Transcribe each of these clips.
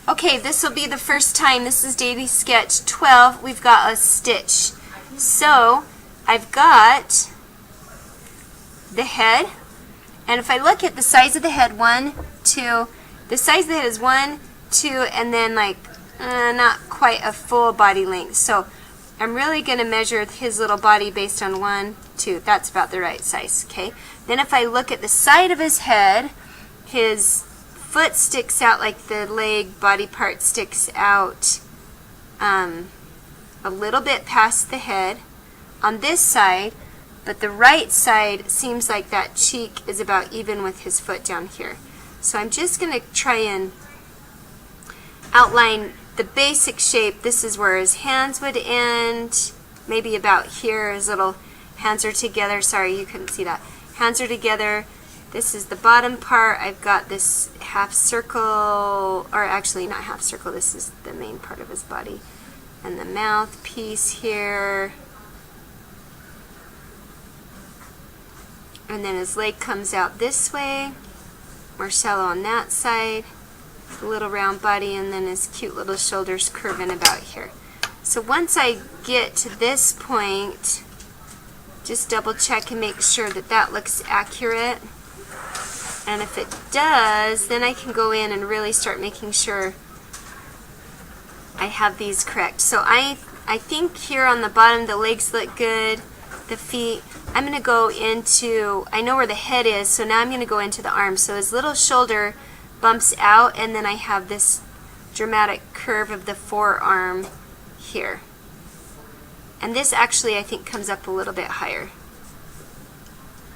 Okay, this will be the first time. This is Daily Sketch 12. We've got a stitch. So I've got the head, and if I look at the size of the head, 1, 2, the size of the head is 1, 2, and then like not quite a full body length. So I'm really going to measure his little body based on 1, 2. That's about the right size. Okay. Then if I look at the side of his head, his foot sticks out, like the leg body part sticks out a little bit past the head on this side, but the right side seems like that cheek is about even with his foot down here. So I'm just going to try and outline the basic shape. This is where his hands would end, maybe about here. His little hands are together. Sorry, you couldn't see that. Hands are together. This is the bottom part. I've got this half circle, or actually not half circle, this is the main part of his body. And the mouth piece here. And then his leg comes out this way. More shallow on that side. The little round body, and then his cute little shoulders curving about here. So once I get to this point, just double check and make sure that that looks accurate. And if it does, then I can go in and really start making sure I have these correct. So I think here on the bottom the legs look good, the feet. I'm going to go into, I know where the head is, so now I'm going to go into the arms. So his little shoulder bumps out, and then I have this dramatic curve of the forearm here. And this actually I think comes up a little bit higher.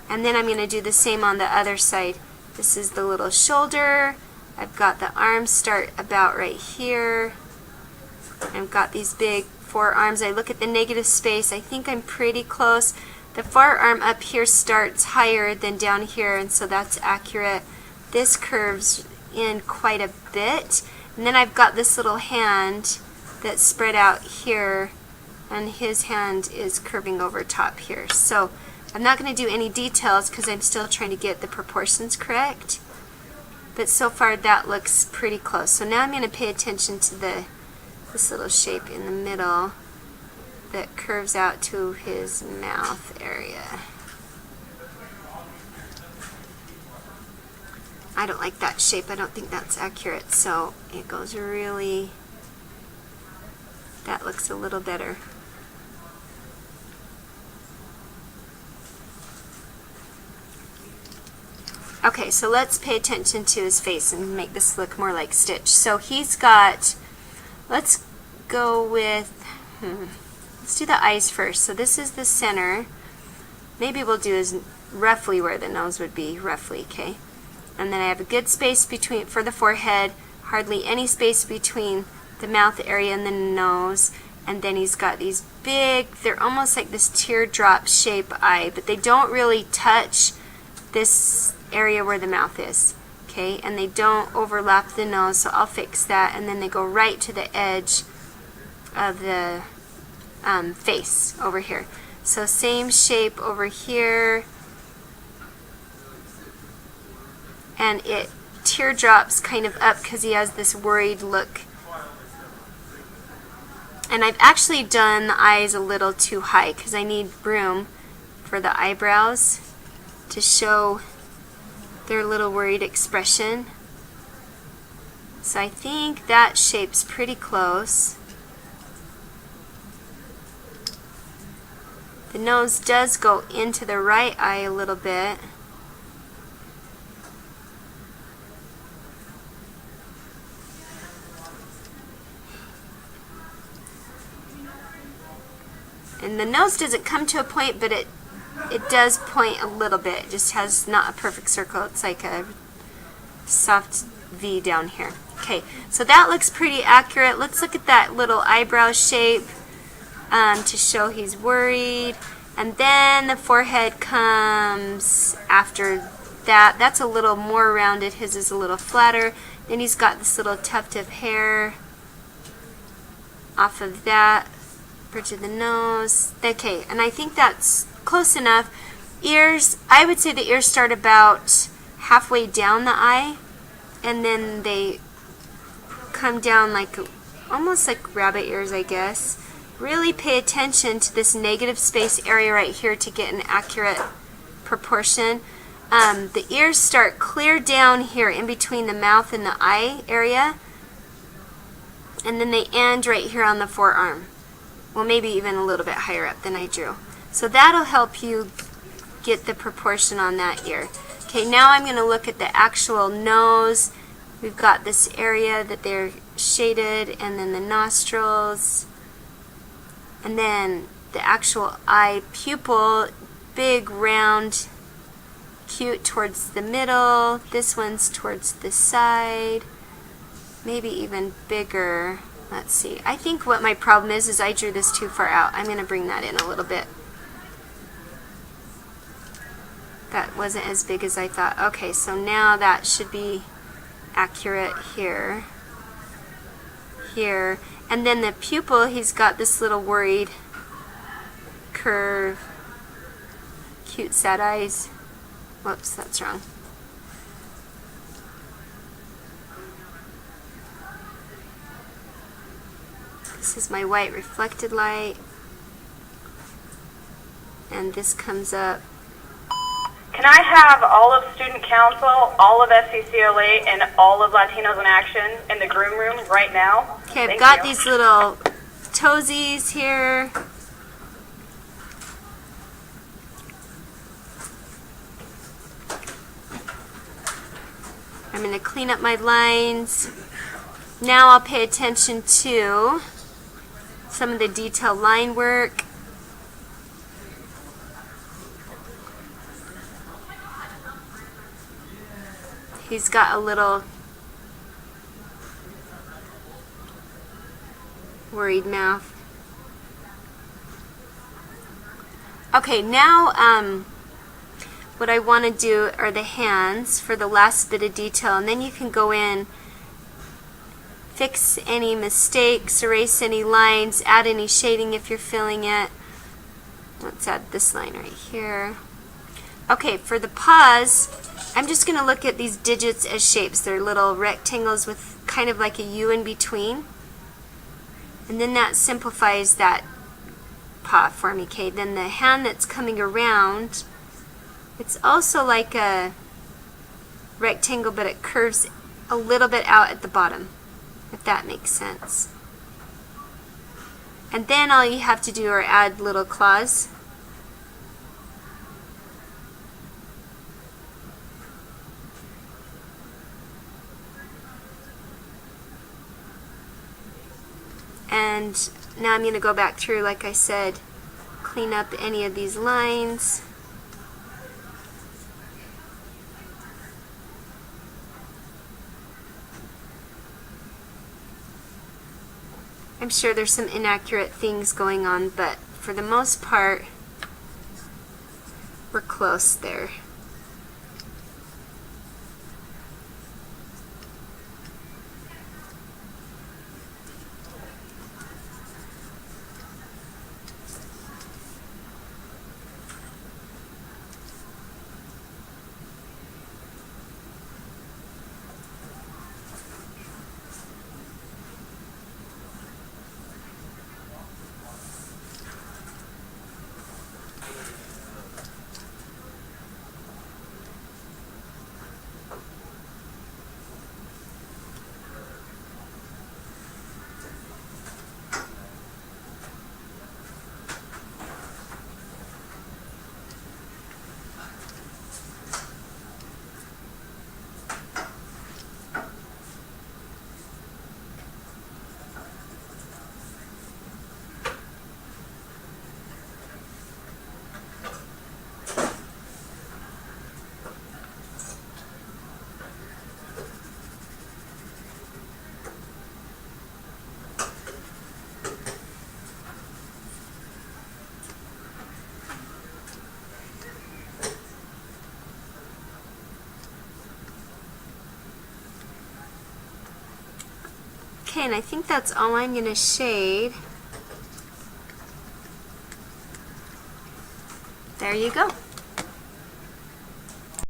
And then I'm going to do the same on the other side. This is the little shoulder. I've got the arms start about right here. I've got these big forearms. I look at the negative space. I think I'm pretty close. The forearm up here starts higher than down here, and so that's accurate. This curves in quite a bit. And then I've got this little hand that's spread out here, and his hand is curving over top here. So I'm not going to do any details because I'm still trying to get the proportions correct. But so far that looks pretty close. So now I'm going to pay attention to this little shape in the middle that curves out to his mouth area. I don't like that shape. I don't think that's accurate. So it goes really, that looks a little better. Okay, so let's pay attention to his face and make this look more like Stitch. So he's got, let's go with, let's do the eyes first. So this is the center. Maybe we'll do is roughly where the nose would be, roughly, okay? And then I have a good space between, for the forehead, hardly any space between the mouth area and the nose. And then he's got these big, they're almost like this teardrop shape eye, but they don't really touch this area where the mouth is, okay? And they don't overlap the nose, so I'll fix that. And then they go right to the edge of the face over here. So same shape over here, and it teardrops kind of up because he has this worried look. And I've actually done the eyes a little too high because I need room for the eyebrows to show their little worried expression. So I think that shape's pretty close. The nose does go into the right eye a little bit. And the nose doesn't come to a point, but it does point a little bit. It just has not a perfect circle. It's like a soft V down here. Okay, so that looks pretty accurate. Let's look at that little eyebrow shape to show he's worried. And then the forehead comes after that. That's a little more rounded. His is a little flatter. Then he's got this little tuft of hair off of that. Bridge of the nose. Okay, and I think that's close enough. Ears, I would say the ears start about halfway down the eye, and then they come down like almost like rabbit ears, I guess. Really pay attention to this negative space area right here to get an accurate proportion. The ears start clear down here in between the mouth and the eye area, and then they end right here on the forearm. Well, maybe even a little bit higher up than I drew. So that'll help you get the proportion on that ear. Okay, now I'm going to look at the actual nose. We've got this area that they're shaded, and then the nostrils, and then the actual eye pupil, big, round, cute towards the middle. This one's towards the side, maybe even bigger. Let's see. I think what my problem is I drew this too far out. I'm going to bring that in a little bit. That wasn't as big as I thought. Okay, so now that should be accurate here. Here. And then the pupil, he's got this little worried curve. Cute sad eyes. Whoops, that's wrong. This is my white reflected light. And this comes up. Can I have all of Student Council, all of SCCLA, and all of Latinos in Action in the groom room right now? Okay, I've got these little toesies here. I'm going to clean up my lines. Now I'll pay attention to some of the detail line work. He's got a little worried mouth. Okay, now what I want to do are the hands for the last bit of detail, and then you can go in, fix any mistakes, erase any lines, add any shading if you're feeling it. Let's add this line right here. Okay, for the paws, I'm just going to look at these digits as shapes. They're little rectangles with kind of like a U in between. And then that simplifies that paw for me. Okay, then the hand that's coming around, it's also like a rectangle, but it curves a little bit out at the bottom, if that makes sense. And then all you have to do are add little claws. And now I'm going to go back through, like I said, clean up any of these lines. I'm sure there's some inaccurate things going on, but for the most part, we're close there. Okay, and I think that's all I'm going to shade. There you go.